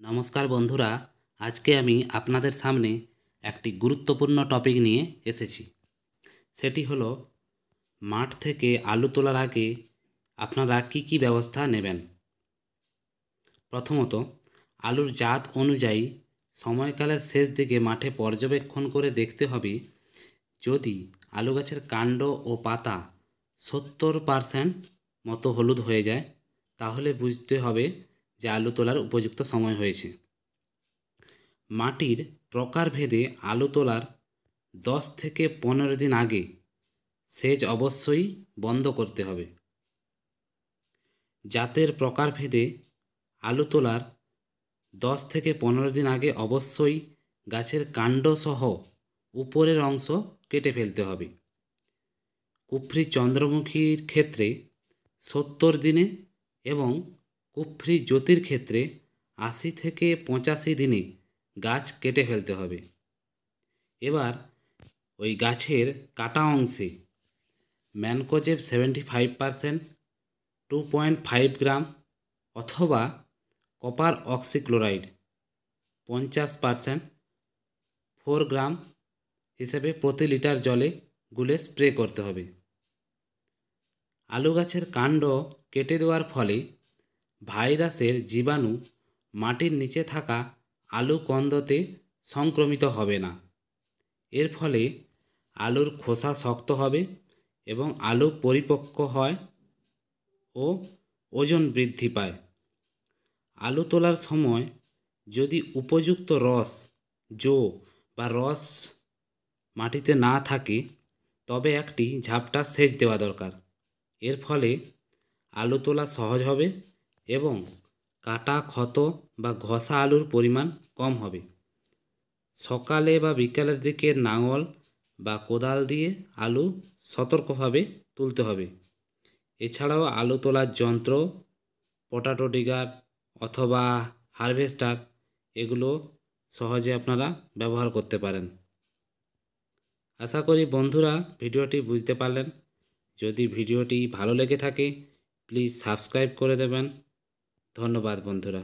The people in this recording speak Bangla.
নমস্কার বন্ধুরা, আজকে আমি আপনাদের সামনে একটি গুরুত্বপূর্ণ টপিক নিয়ে এসেছি। সেটি হলো মাঠ থেকে আলু তোলার আগে আপনারা কি ব্যবস্থা নেবেন। প্রথমত, আলুর জাত অনুযায়ী সময়কালের শেষ দিকে মাঠে পর্যবেক্ষণ করে দেখতে হবে যদি আলু গাছের কাণ্ড ও পাতা 70% মতো হলুদ হয়ে যায় তাহলে বুঝতে হবে যে আলু তোলার উপযুক্ত সময় হয়েছে। মাটির প্রকারভেদে আলু তোলার 10 থেকে 15 দিন আগে সেচ অবশ্যই বন্ধ করতে হবে। জাতের প্রকারভেদে আলু তোলার 10 থেকে 15 দিন আগে অবশ্যই গাছের কাণ্ডসহ উপরের অংশ কেটে ফেলতে হবে। কুফরি চন্দ্রমুখীর ক্ষেত্রে 70 দিনে এবং কুফরি জ্যোতির ক্ষেত্রে 80 থেকে 85 দিনে গাছ কেটে ফেলতে হবে। এবার ওই গাছের কাটা অংশে ম্যানকোজেব 75%, 2.5 গ্রাম অথবা কপার অক্সিক্লোরাইড 50%, 4 গ্রাম হিসেবে প্রতি লিটার জলে গুলে স্প্রে করতে হবে। আলু গাছের কাণ্ড কেটে দেওয়ার ফলে ভাইরাসের জীবাণু মাটির নিচে থাকা আলু কন্দতে সংক্রমিত হবে না। এর ফলে আলুর খোসা শক্ত হবে এবং আলু পরিপক্ক হয় ও ওজন বৃদ্ধি পায়। আলু তোলার সময় যদি উপযুক্ত রস মাটিতে না থাকে তবে একটি ঝাপটা সেচ দেওয়া দরকার। এর ফলে আলু তোলা সহজ হবে এবং কাটা, ক্ষত বা ঘষা আলুর পরিমাণ কম হবে। সকালে বা বিকালের দিকে লাঙল বা কোদাল দিয়ে আলু সতর্কভাবে তুলতে হবে। এছাড়াও আলু তোলার যন্ত্র, পটাটো ডিগার অথবা হারভেস্টার এগুলো সহজে আপনারা ব্যবহার করতে পারেন। আশা করি বন্ধুরা ভিডিওটি বুঝতে পারলেন। যদি ভিডিওটি ভালো লেগে থাকে প্লিজ সাবস্ক্রাইব করে দেবেন। ধন্যবাদ বন্ধুরা।